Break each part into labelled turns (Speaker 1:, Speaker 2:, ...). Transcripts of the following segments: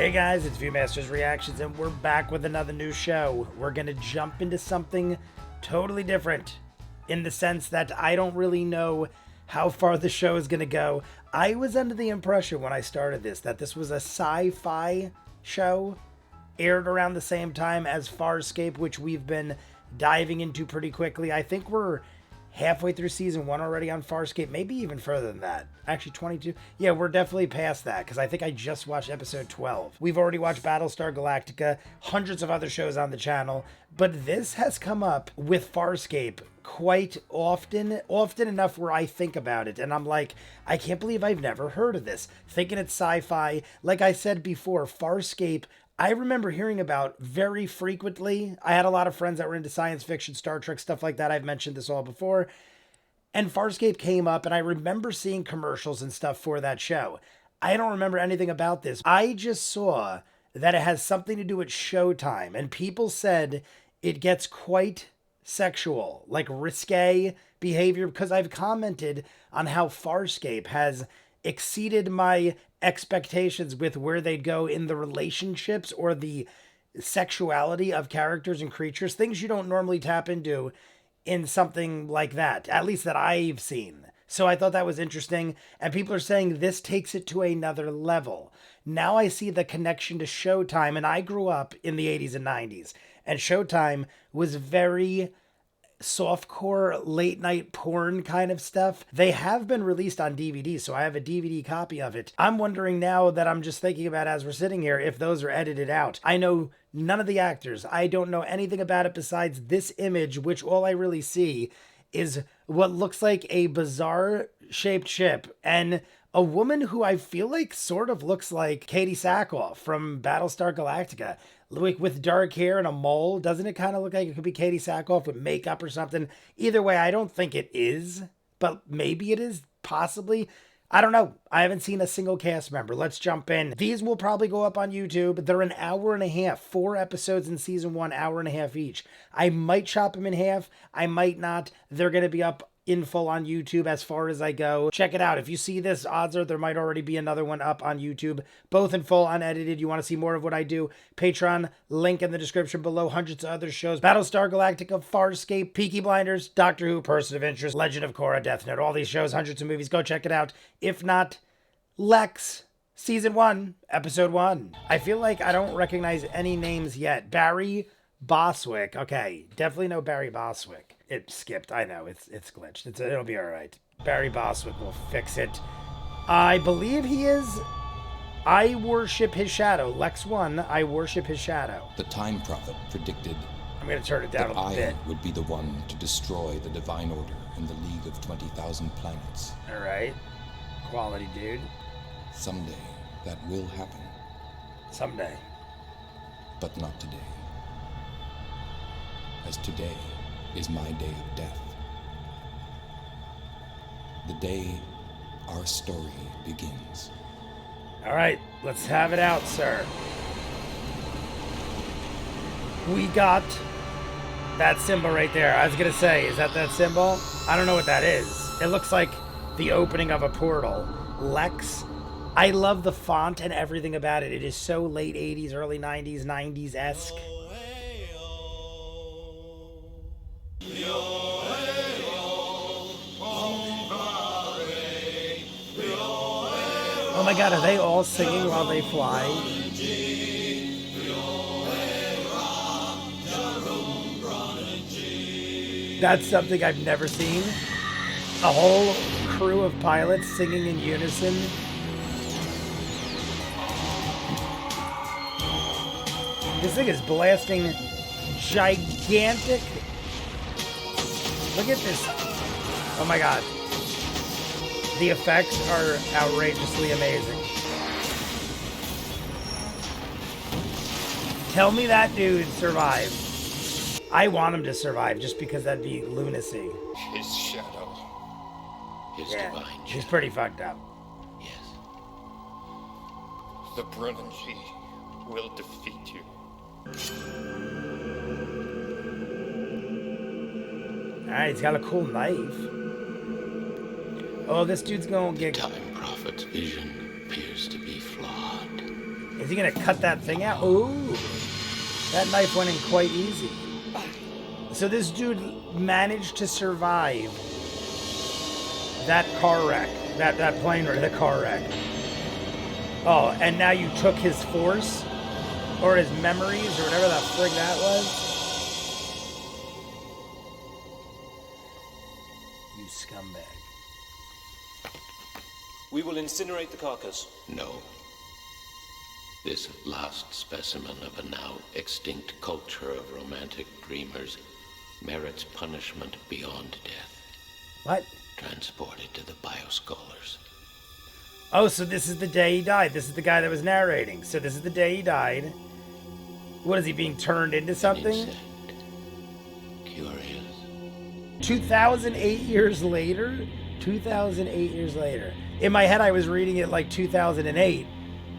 Speaker 1: Hey guys, it's ViewMasters Reactions, and we're back with another new show. We're gonna jump into something totally different in the sense that I don't really know how far the show is gonna go. I was under the impression when I started this that this was a sci-fi show, aired around the same time as Farscape, which we've been diving into pretty quickly. I think we're halfway through season 1 already on Farscape, maybe even further than that. Actually, 22. Yeah, we're definitely past that because I think I just watched episode 12. We've already watched Battlestar Galactica, hundreds of other shows on the channel, but this has come up with Farscape quite often enough where I think about it and I'm like, I can't believe I've never heard of this. Thinking it's sci-fi. Like I said before, Farscape I remember hearing about very frequently. I had a lot of friends that were into science fiction, Star Trek, stuff like that. I've mentioned this all before. And Farscape came up, and I remember seeing commercials and stuff for that show. I don't remember anything about this. I just saw that it has something to do with Showtime, and people said it gets quite sexual, like risque behavior, because I've commented on how Farscape has exceeded my expectations with where they'd go in the relationships or the sexuality of characters and creatures, things you don't normally tap into in something like that, at least that I've seen. So I thought that was interesting, and people are saying this takes it to another level. Now I see the connection to Showtime, and I grew up in the 80s and 90s, and Showtime was very softcore late night porn kind of stuff. They have been released on DVD, so I have a DVD copy of it. I'm wondering now that I'm just thinking about as we're sitting here if those are edited out. I know none of the actors. I don't know anything about it besides this image, which all I really see is what looks like a bizarre shaped ship and a woman who I feel like sort of looks like Katie Sackhoff from Battlestar Galactica. Like with dark hair and a mole. Doesn't it kind of look like it could be Katie Sackhoff with makeup or something? Either way, I don't think it is, but maybe it is, possibly. I don't know. I haven't seen a single cast member. Let's jump in. These will probably go up on YouTube. They're an hour and a half. 4 episodes in season 1, hour and a half each. I might chop them in half. I might not. They're going to be up in full on YouTube as far as I go. Check it out. If you see this, odds are there might already be another one up on YouTube, both in full, unedited. You want to see more of what I do? Patreon, link in the description below. Hundreds of other shows. Battlestar Galactica, Farscape, Peaky Blinders, Doctor Who, Person of Interest, Legend of Korra, Death Note. All these shows, hundreds of movies. Go check it out. If not, Lexx, Season 1, Episode 1. I feel like I don't recognize any names yet. Barry Bostwick. Okay, definitely know Barry Bostwick. It skipped. I know. It's glitched. It'll be all right. Barry Bostwick will fix it. I believe he is. I worship his shadow. Lexx 1, I worship his shadow.
Speaker 2: The Time Prophet predicted
Speaker 1: I'm going to turn it down
Speaker 2: that
Speaker 1: a
Speaker 2: I
Speaker 1: bit.
Speaker 2: would be the one to destroy the Divine Order in the League of 20,000 Planets.
Speaker 1: All right. Quality, dude.
Speaker 2: Someday, that will happen.
Speaker 1: Someday.
Speaker 2: But not today. As today is my day of death. The day our story begins.
Speaker 1: All right, let's have it out, sir. We got that symbol right there. I was going to say, is that symbol? I don't know what that is. It looks like the opening of a portal. Lexx. I love the font and everything about it. It is so late 80s, early 90s, 90s-esque. Oh my god, are they all singing while they fly? That's something I've never seen. A whole crew of pilots singing in unison. This thing is blasting gigantic. Look at this. Oh my god. The effects are outrageously amazing. Tell me that dude survived. I want him to survive just because that'd be lunacy.
Speaker 3: His shadow. His divine shadow.
Speaker 1: He's pretty fucked up.
Speaker 3: Yes. The Brunanji will defeat you.
Speaker 1: Alright, he's got a cool knife. Oh, this dude's gonna get...
Speaker 3: The Time Prophet's vision appears to be flawed.
Speaker 1: Is he gonna cut that thing out? Ooh, that knife went in quite easy. So this dude managed to survive that car wreck, that plane or the car wreck. Oh, and now you took his force or his memories or whatever the frig that was. You scumbag.
Speaker 4: We will incinerate the carcass.
Speaker 3: No. This last specimen of a now extinct culture of romantic dreamers merits punishment beyond death.
Speaker 1: What?
Speaker 3: Transported to the bioscholars.
Speaker 1: Oh, so this is the day he died. This is the guy that was narrating. So this is the day he died. What is he, being turned into something?
Speaker 3: Insect. Curious.
Speaker 1: 2008 years later? 2008 years later. In my head, I was reading it like 2008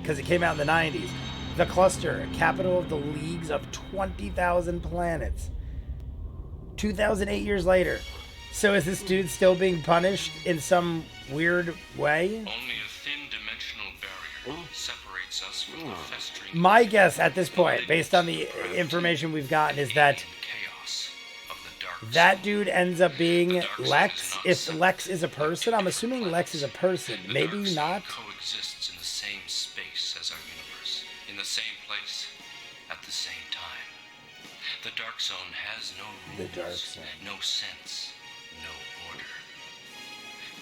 Speaker 1: because it came out in the 90s. The cluster, capital of the leagues of 20,000 planets. 2008 years later. So is this dude still being punished in some weird way?
Speaker 5: Only a thin dimensional barrier separates us from the festering
Speaker 1: My guess at this point, based on the information we've gotten, is that
Speaker 5: chaos of the dark
Speaker 1: that dude ends up being Lexx. If Lexx is a person, I'm assuming Lexx is a person.
Speaker 5: The
Speaker 1: Maybe
Speaker 5: dark zone
Speaker 1: not.
Speaker 5: coexists in the same space as our universe, in the same place, at the same time. The dark zone has no rules,
Speaker 1: The dark zone.
Speaker 5: no sense, no order.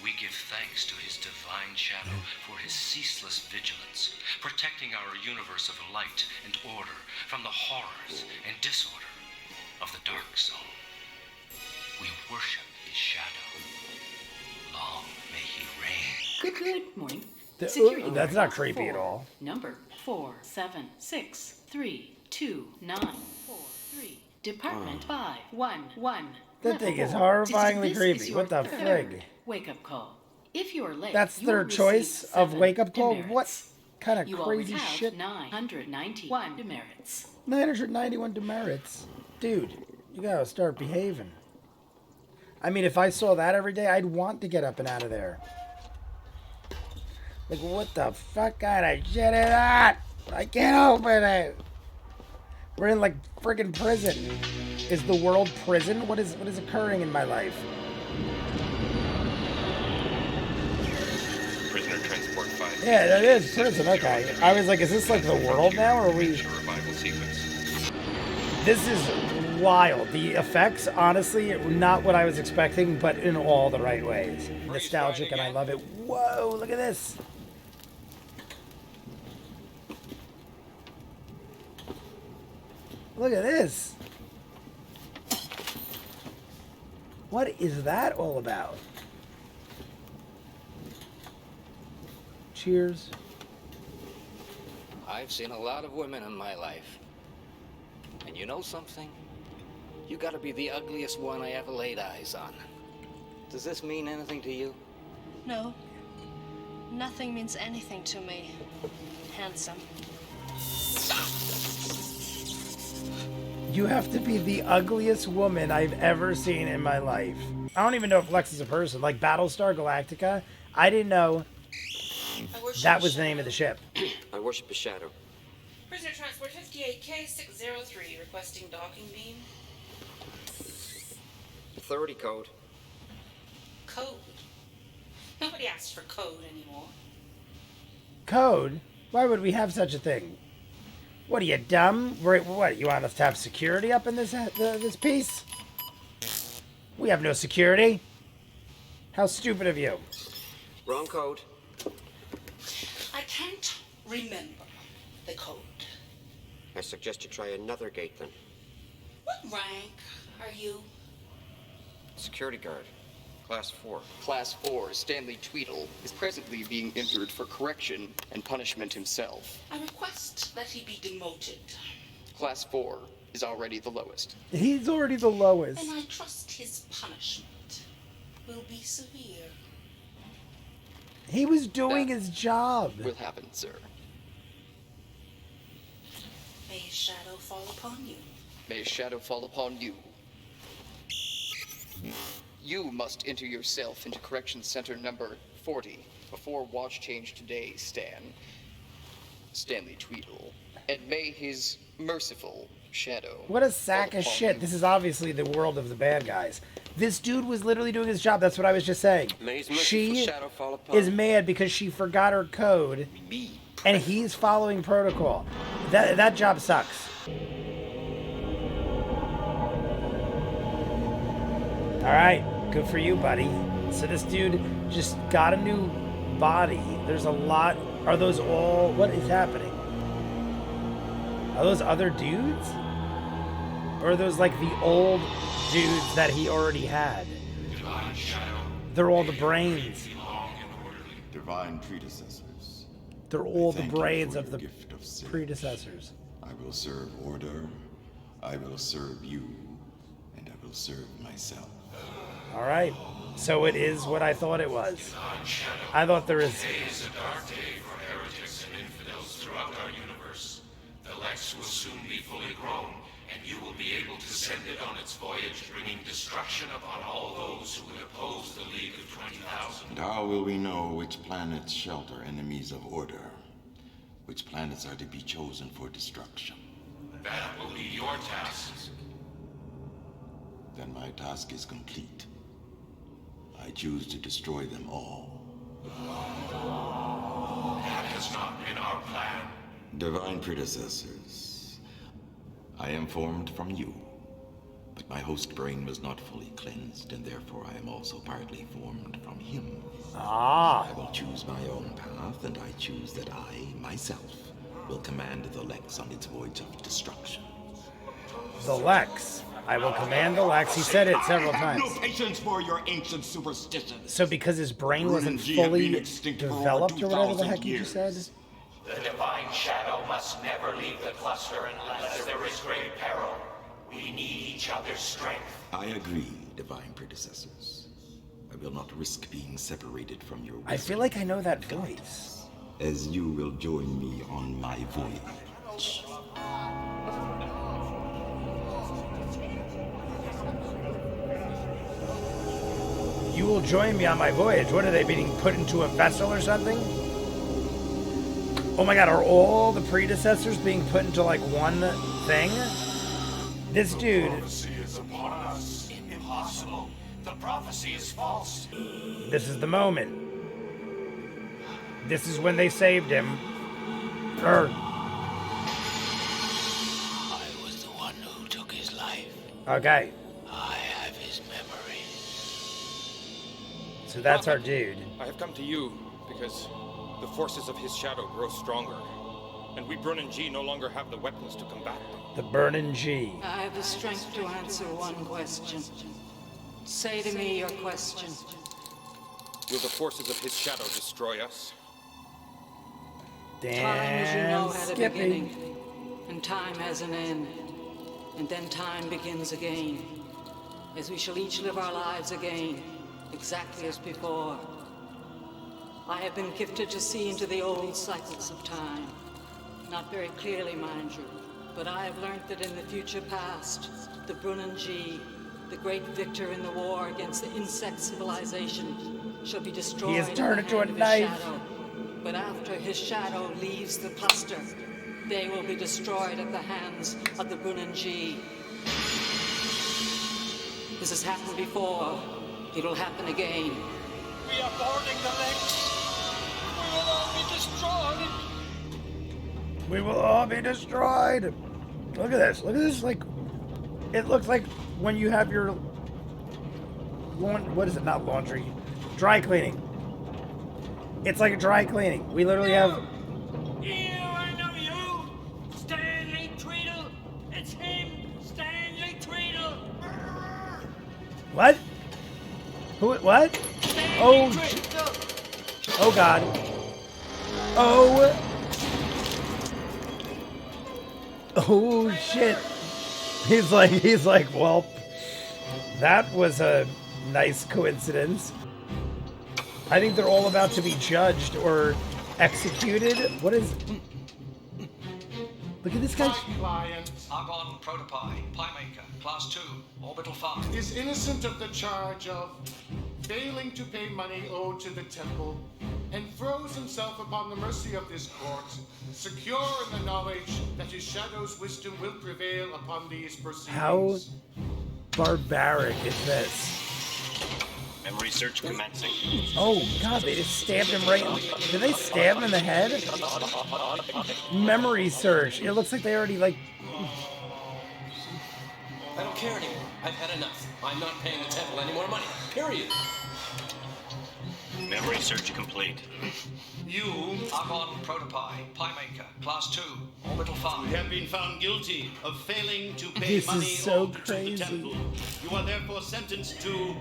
Speaker 5: We give thanks to his divine shadow for his ceaseless vigilance, protecting our universe of light and order from the horrors and disorder of the dark zone. We worship his shadow. Long may he reign.
Speaker 6: Good morning.
Speaker 1: Ooh, that's not creepy at all.
Speaker 6: Number 476329443. Department 511.
Speaker 1: That thing is horrifyingly
Speaker 6: This
Speaker 1: creepy.
Speaker 6: is your
Speaker 1: What the
Speaker 6: third
Speaker 1: frig?
Speaker 6: Wake-up call. If you are late,
Speaker 1: That's
Speaker 6: you
Speaker 1: their
Speaker 6: will
Speaker 1: choice
Speaker 6: receive
Speaker 1: of
Speaker 6: 7
Speaker 1: wake-up call?
Speaker 6: demerits.
Speaker 1: What kind of
Speaker 6: You
Speaker 1: crazy
Speaker 6: already have
Speaker 1: shit?
Speaker 6: 991 demerits.
Speaker 1: 991 demerits. Dude, you gotta start behaving. I mean, if I saw that every day, I'd want to get up and out of there. Like, what the fuck kind of shit is that? I can't open it. We're in, like, friggin' prison. Is the world prison? What is occurring in my life?
Speaker 5: Prisoner transport 5.
Speaker 1: Yeah, that is prison, okay. I was like, is this like the world now, or are we...
Speaker 5: Revival sequence.
Speaker 1: This is wild. The effects, honestly, not what I was expecting, but in all the right ways. Nostalgic, and I love it. Whoa, look at this. Look at this. What is that all about? Cheers.
Speaker 7: I've seen a lot of women in my life. And you know something? You gotta be the ugliest one I ever laid eyes on. Does this mean anything to you?
Speaker 8: No. Nothing means anything to me. Handsome.
Speaker 1: You have to be the ugliest woman I've ever seen in my life. I don't even know if Lexx is a person. Like Battlestar Galactica, I didn't know that was the name of the ship.
Speaker 7: I worship a shadow.
Speaker 9: Prisoner Transport 58K603 requesting docking beam.
Speaker 7: 30 code.
Speaker 9: Code. Nobody asks for code anymore.
Speaker 1: Code? Why would we have such a thing? What are you, dumb? What, you want us to have security up in this this piece? We have no security. How stupid of you.
Speaker 7: Wrong code.
Speaker 9: I can't remember the code.
Speaker 7: I suggest you try another gate then.
Speaker 9: What rank are you?
Speaker 7: Security guard. Class 4.
Speaker 10: Class 4, Stanley Tweedle, is presently being entered for correction and punishment himself.
Speaker 9: I request that he be demoted.
Speaker 10: Class 4 is already the lowest.
Speaker 1: He's already the lowest.
Speaker 9: And I trust his punishment will be severe.
Speaker 1: He was doing
Speaker 10: That
Speaker 1: his job.
Speaker 10: Will happen, sir.
Speaker 9: May his shadow fall upon you.
Speaker 10: May his shadow fall upon you. You must enter yourself into Correction Center number 40 before watch change today, Stan. Stanley Tweedle, and may his merciful shadow.
Speaker 1: What a sack of shit. This is obviously the world of the bad guys. This dude was literally doing his job. That's what I was just saying. She is mad because she forgot her code, and he's following protocol. That job sucks. All right, good for you, buddy. So this dude just got a new body. There's a lot. Are those all? What is happening? Are those other dudes? Or are those like the old dudes that he already had? They're all the brains.
Speaker 11: Divine predecessors.
Speaker 1: They're all the brains of the predecessors.
Speaker 11: I will serve order, I will serve you, and I will serve myself.
Speaker 1: All right. So it is what I thought it was. I thought there is...
Speaker 5: Today is a dark day for heretics and infidels throughout our universe. The Lexx will soon be fully grown, and you will be able to send it on its voyage, bringing destruction upon all those who would oppose the League of 20,000.
Speaker 11: And how will we know which planets shelter enemies of order? Which planets are to be chosen for destruction?
Speaker 5: That will be your task.
Speaker 11: Then my task is complete. I choose to destroy them all.
Speaker 5: That has not been our plan.
Speaker 11: Divine predecessors, I am formed from you, but my host brain was not fully cleansed, and therefore I am also partly formed from him.
Speaker 1: Ah.
Speaker 11: I will choose my own path, and I choose that I, myself, will command the Lexx on its voyage of destruction.
Speaker 1: The Lexx. I will command the Lexx. He said it several times.
Speaker 11: No patience for your ancient superstitions.
Speaker 1: So because his brain wasn't fully developed or whatever the heck you just said?
Speaker 5: The divine shadow must never leave the cluster unless there is great peril. We need each other's strength.
Speaker 11: I agree, divine predecessors. I will not risk being separated from your wisdom.
Speaker 1: I feel like I know that voice.
Speaker 11: As you will join me on my voyage.
Speaker 1: You will join me on my voyage. What are they, being put into a vessel or something? Oh my god, are all the predecessors being put into like one thing? This dude...
Speaker 5: The prophecy is upon us. Impossible. The prophecy is false.
Speaker 1: This is the moment. This is when they saved him. I
Speaker 5: was the one who took his life.
Speaker 1: Okay.
Speaker 5: I have his memory.
Speaker 1: So that's our dude.
Speaker 4: I have come to you because the forces of his shadow grow stronger, and we Brunnen G no longer have the weapons to combat them.
Speaker 1: The Burnin' G.
Speaker 12: I have the strength to answer one question. Say to me your question.
Speaker 4: Will the forces of his shadow destroy us?
Speaker 12: Time, as you know, had a beginning, and time has an end. And then time begins again, as we shall each live our lives again, exactly as before. I have been gifted to see into the old cycles of time. Not very clearly, mind you, but I have learned that in the future past, the Brunnen G, the great victor in the war against the insect civilization, shall be destroyed.
Speaker 1: He has turned into a knife.
Speaker 12: But after his shadow leaves the cluster, they will be destroyed at the hands of the Brunnen G. This has happened before. It will happen again.
Speaker 13: We are boarding the Lexx. We will all be destroyed.
Speaker 1: We will all be destroyed. Look at this. Look at this. Like, it looks like when you have your what is it? Not laundry, dry cleaning. It's like a dry cleaning. We literally have.
Speaker 13: I know you, Stanley Tweedle. It's him, Stanley Tweedle.
Speaker 1: What? Who? What? Oh. Oh God. Oh. Oh shit. He's like, well, that was a nice coincidence. I think they're all about to be judged or executed. What is... Look at this guy.
Speaker 14: Client
Speaker 5: Argon Protopie, Piemaker, Class 2, Orbital 5.
Speaker 14: is innocent of the charge of failing to pay money owed to the temple and throws himself upon the mercy of this court, secure in the knowledge that his shadow's wisdom will prevail upon these proceedings.
Speaker 1: How barbaric is this?
Speaker 15: Memory search commencing.
Speaker 1: Oh god, they just stabbed him right. Did they stab him in the head? Memory search. It looks like they already like.
Speaker 5: I don't care anymore. I've had enough. I'm not paying the temple any more money. Period.
Speaker 15: Memory search complete.
Speaker 13: You, Argon Protopi, Piemaker, Class 2, Orbital 5.
Speaker 16: You have been found guilty of failing to pay
Speaker 1: This
Speaker 16: money
Speaker 1: is so
Speaker 16: owed to the
Speaker 1: crazy.
Speaker 16: temple. You are therefore sentenced to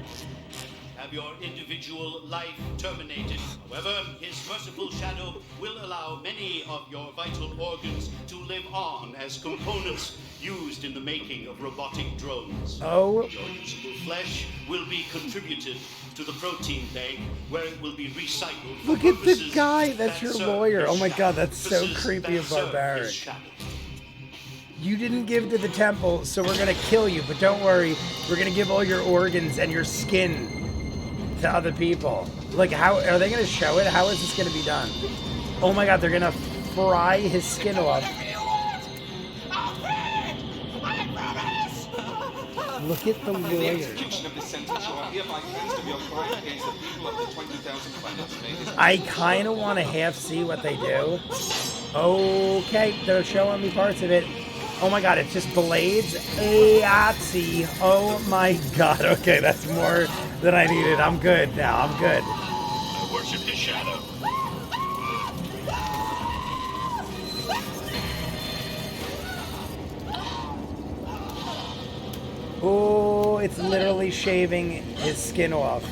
Speaker 16: have your individual life terminated. However, his merciful shadow will allow many of your vital organs to live on as components used in the making of robotic drones.
Speaker 1: Oh.
Speaker 16: Your usable flesh will be contributed to the protein bank, where it will be recycled.
Speaker 1: Look at the guy. That's your lawyer. Oh my god, that's so creepy and barbaric. You didn't give to the temple, so we're gonna kill you. But don't worry, we're gonna give all your organs and your skin to other people. Like, how are they gonna show it? How is this gonna be done? Oh my god, they're gonna fry his skin off. Look at the lawyer.
Speaker 4: The execution of this sentence, you are hereby cleansed of your crime against the people of the 20,000 planets.
Speaker 1: I kind of want to half see what they do. Okay, they're showing me parts of it. Oh my god, it's just blades. Yahtzee. Oh my god. Okay, that's more than I needed. I'm good now. I'm good.
Speaker 15: I worship his shadow.
Speaker 1: Oh, it's literally shaving his skin off.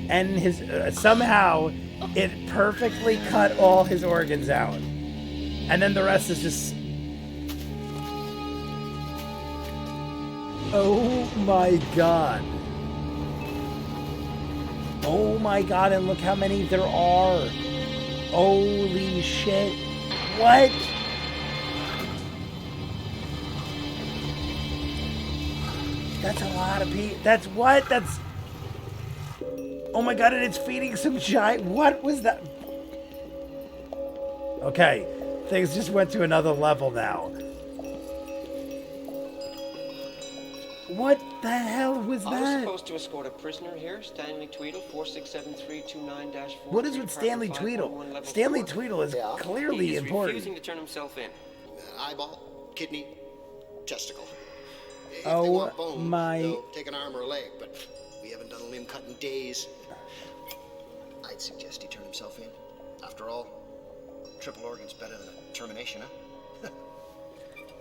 Speaker 1: And his somehow it perfectly cut all his organs out. And then the rest is just... Oh my god. Oh my god, and look how many there are. Holy shit. What? That's a lot of people. That's what? That's... Oh my god, and it's feeding some giant... What was that? Okay, things just went to another level now. What the hell was
Speaker 17: I
Speaker 1: that?
Speaker 17: was supposed to escort a prisoner here, Stanley Tweedle, 467329-4.
Speaker 1: What is with Stanley Tweedle? Stanley Tweedle is clearly
Speaker 17: He's
Speaker 1: important.
Speaker 17: refusing to turn himself in.
Speaker 18: Eyeball, kidney, testicle. If they
Speaker 1: Oh
Speaker 18: want bone,
Speaker 1: my...
Speaker 18: they'll take an arm or a leg, but we haven't done a limb cut in days. I'd suggest he turn himself in. After all, triple organ's better than a termination, huh?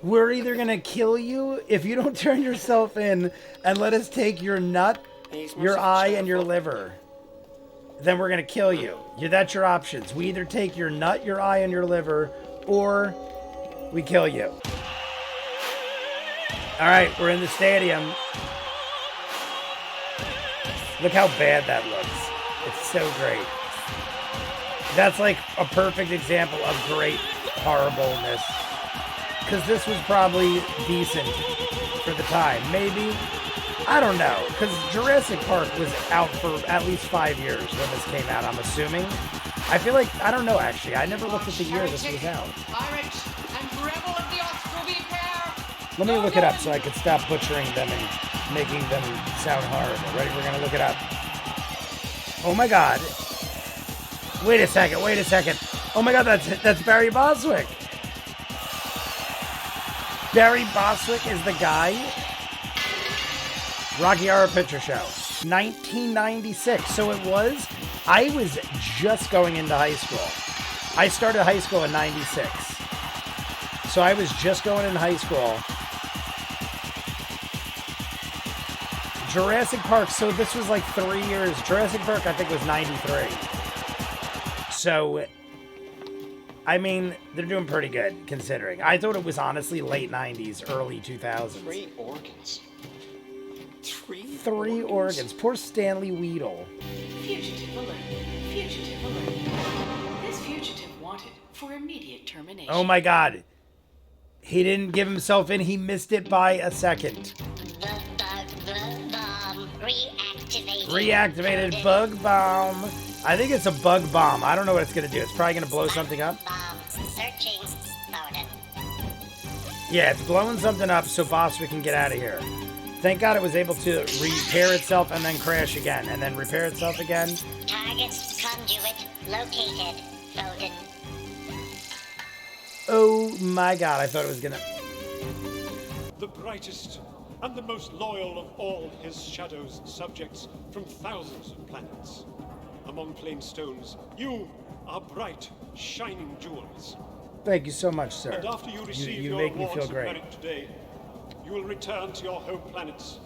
Speaker 1: We're either gonna kill you if you don't turn yourself in and let us take your nut, your eye, and your liver. Then we're gonna kill you. That's your options. We either take your nut, your eye, and your liver, or we kill you. Alright, we're in the stadium. Look how bad that looks. It's so great. That's like a perfect example of great horribleness. Because this was probably decent for the time. Maybe. I don't know. Because Jurassic Park was out for at least 5 years when this came out, I'm assuming. I feel like, I don't know actually. I never looked at the year this was out.
Speaker 12: Pirates and rebel of the Ostrovi pair.
Speaker 1: Let me look it up so I can stop butchering them and making them sound horrible. Ready? We're going to look it up. Oh my god. Wait a second. Wait a second. Oh my god, that's Barry Bostwick. Barry Bostwick is the guy. Rocky Horror Picture Show. 1996. So it was... I was just going into high school. I started high school in 96. So I was just going in high school. Jurassic Park, so this was like 3 years. Jurassic Park, I think, was 93. So, I mean, they're doing pretty good, considering. I thought it was honestly late 90s, early 2000s.
Speaker 17: 3 organs.
Speaker 1: 3 organs. Poor Stanley Weedle.
Speaker 6: Fugitive alert. Fugitive alert. This fugitive wanted for immediate termination.
Speaker 1: Oh my god. He didn't give himself in. He missed it by a second.
Speaker 19: Reactivated.
Speaker 1: Reactivated bug bomb. I think it's a bug bomb. I don't know what it's going to do. It's probably going to blow something up.
Speaker 19: Searching. Bowden.
Speaker 1: Yeah, it's blowing something up so Boswick can get out of here. Thank God it was able to repair itself and then crash again, and then repair itself again.
Speaker 19: Target conduit located. Bowden.
Speaker 1: Oh my God, I thought it was going to...
Speaker 20: The brightest and the most loyal of all his shadow's subjects from thousands of planets. Among plain stones, you are bright, shining jewels.
Speaker 1: Thank you so much, sir.
Speaker 20: And after you receive
Speaker 1: you
Speaker 20: your
Speaker 1: make me
Speaker 20: awards
Speaker 1: feel
Speaker 20: of
Speaker 1: great.
Speaker 20: merit today, you will return to your home planets,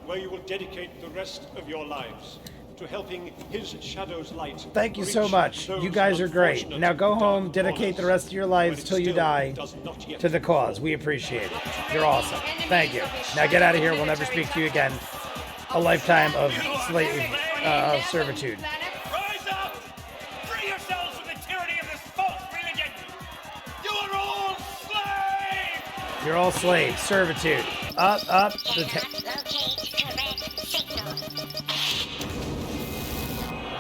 Speaker 20: where you will dedicate the rest of your lives to helping his shadow's light.
Speaker 1: Thank you so
Speaker 20: reach
Speaker 1: much.
Speaker 20: those
Speaker 1: You guys are great.
Speaker 20: unfortunate
Speaker 1: Now go home,
Speaker 20: dark
Speaker 1: dedicate the
Speaker 20: corners
Speaker 1: rest of your lives
Speaker 20: where it
Speaker 1: till you
Speaker 20: still
Speaker 1: die
Speaker 20: does not yet
Speaker 1: to the cause. We appreciate it. You're awesome. Thank you. Now get out of here. We'll never speak to you again. A lifetime of servitude.
Speaker 15: Rise up! Free yourselves from the tyranny of this false religion! You are all slaves!
Speaker 1: You're all slaves. Servitude. Up, up.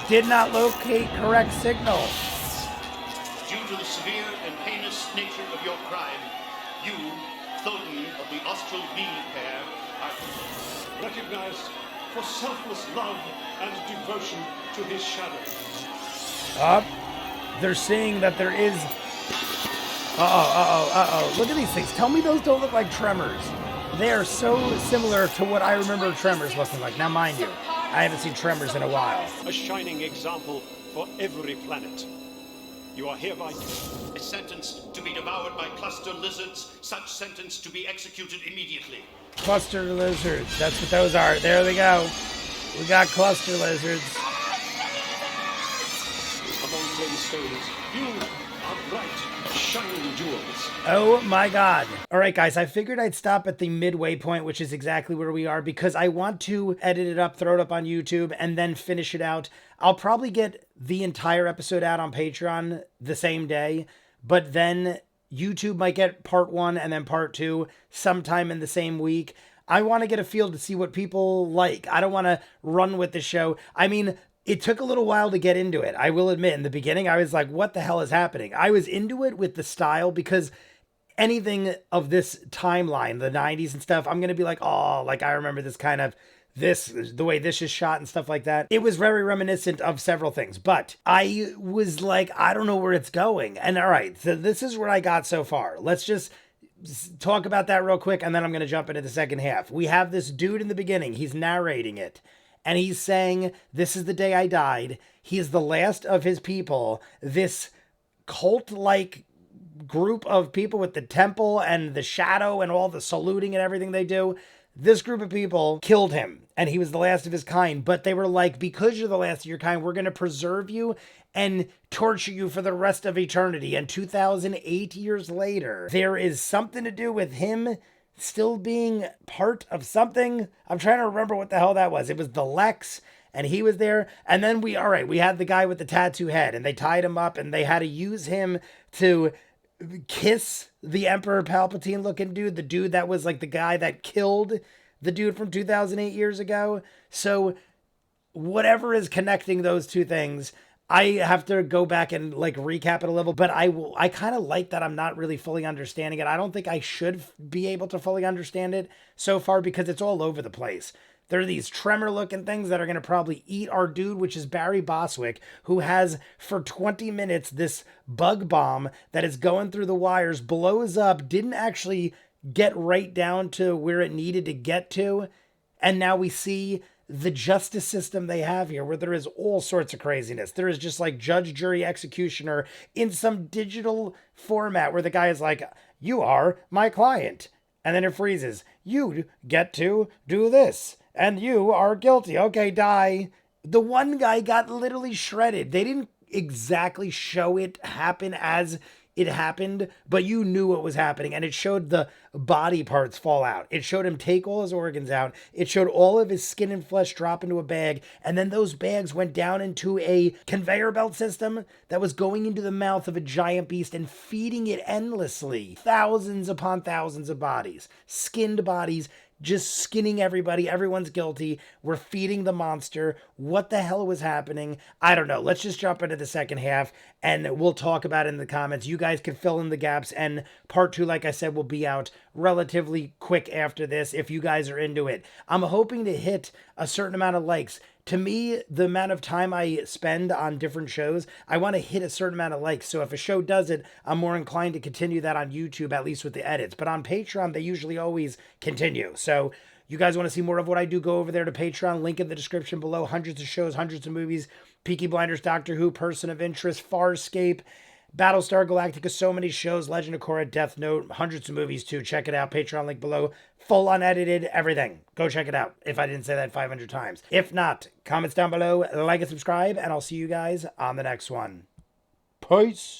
Speaker 1: Did not locate correct signal.
Speaker 16: Due to the severe and heinous nature of your crime, you, Thoden of the Austral Bee pair, are
Speaker 20: recognized for selfless love and devotion to his shadow.
Speaker 1: Up. They're seeing that there is... Look at these things. Tell me those don't look like tremors. They are so similar to what I remember tremors looking like. Now, mind you, I haven't seen tremors in a while.
Speaker 20: A shining example for every planet. You are hereby
Speaker 16: sentenced to be devoured by cluster lizards, such sentence to be executed immediately.
Speaker 1: Cluster lizards. That's what those are. There we go. We got cluster lizards.
Speaker 20: among plain stones. You are bright, shining jewels.
Speaker 1: Oh my God. All right, guys, I figured I'd stop at the midway point, which is exactly where we are, because I want to edit it up, throw it up on YouTube, and then finish it out. I'll probably get the entire episode out on Patreon the same day, but then YouTube might get part 1 and then part 2 sometime in the same week. I want to get a feel to see what people like. I don't want to run with the show. I mean, it took a little while to get into it. I will admit, in the beginning, I was like, what the hell is happening? I was into it with the style because anything of this timeline, the 90s and stuff, I'm going to be like, oh, like I remember this kind of, the way this is shot and stuff like that. It was very reminiscent of several things, but I was like, I don't know where it's going. And all right, so this is what I got so far. Let's just talk about that real quick, and then I'm going to jump into the second half. We have this dude in the beginning. He's narrating it, and he's saying, this is the day I died. He is the last of his people. This cult-like group of people with the temple and the shadow and all the saluting and everything they do, this group of people killed him, and he was the last of his kind. But they were like, because you're the last of your kind, we're going to preserve you and torture you for the rest of eternity. And 2008 years later, there is something to do with him still being part of something. I'm trying to remember what the hell that was. It was the Lexx, and he was there. And then we had the guy with the tattoo head, and they tied him up, and they had to use him to kiss the Emperor Palpatine looking dude, the dude that was like the guy that killed the dude from 2008 years ago. So whatever is connecting those two things, I have to go back and like recap it a little, but I kind of like that I'm not really fully understanding it. I don't think I should be able to fully understand it so far because it's all over the place. There are these tremor looking things that are going to probably eat our dude, which is Barry Boswick, who has for 20 minutes this bug bomb that is going through the wires, blows up, didn't actually get right down to where it needed to get to. And now we see the justice system they have here, where there is all sorts of craziness. There is just like judge, jury, executioner in some digital format where the guy is like, you are my client. And then it freezes. You get to do this. And you are guilty. Okay, die. The one guy got literally shredded. They didn't exactly show it happen as it happened, but you knew what was happening. And it showed the body parts fall out. It showed him take all his organs out. It showed all of his skin and flesh drop into a bag. And then those bags went down into a conveyor belt system that was going into the mouth of a giant beast and feeding it endlessly. Thousands upon thousands of bodies, skinned bodies, just skinning everybody. Everyone's guilty. We're feeding the monster. What the hell was happening? I don't know. Let's just jump into the second half and we'll talk about it in the comments. You guys can fill in the gaps, and part 2, like I said, will be out relatively quick after this if you guys are into it. I'm hoping to hit a certain amount of likes. To me, the amount of time I spend on different shows, I want to hit a certain amount of likes. So if a show does it, I'm more inclined to continue that on YouTube, at least with the edits. But on Patreon, they usually always continue. So you guys want to see more of what I do, go over there to Patreon. Link in the description below. Hundreds of shows, hundreds of movies. Peaky Blinders, Doctor Who, Person of Interest, Farscape, Battlestar Galactica, so many shows, Legend of Korra, Death Note, hundreds of movies too. Check it out. Patreon link below. Full unedited, everything. Go check it out if I didn't say that 500 times. If not, comments down below, like and subscribe, and I'll see you guys on the next one. Peace.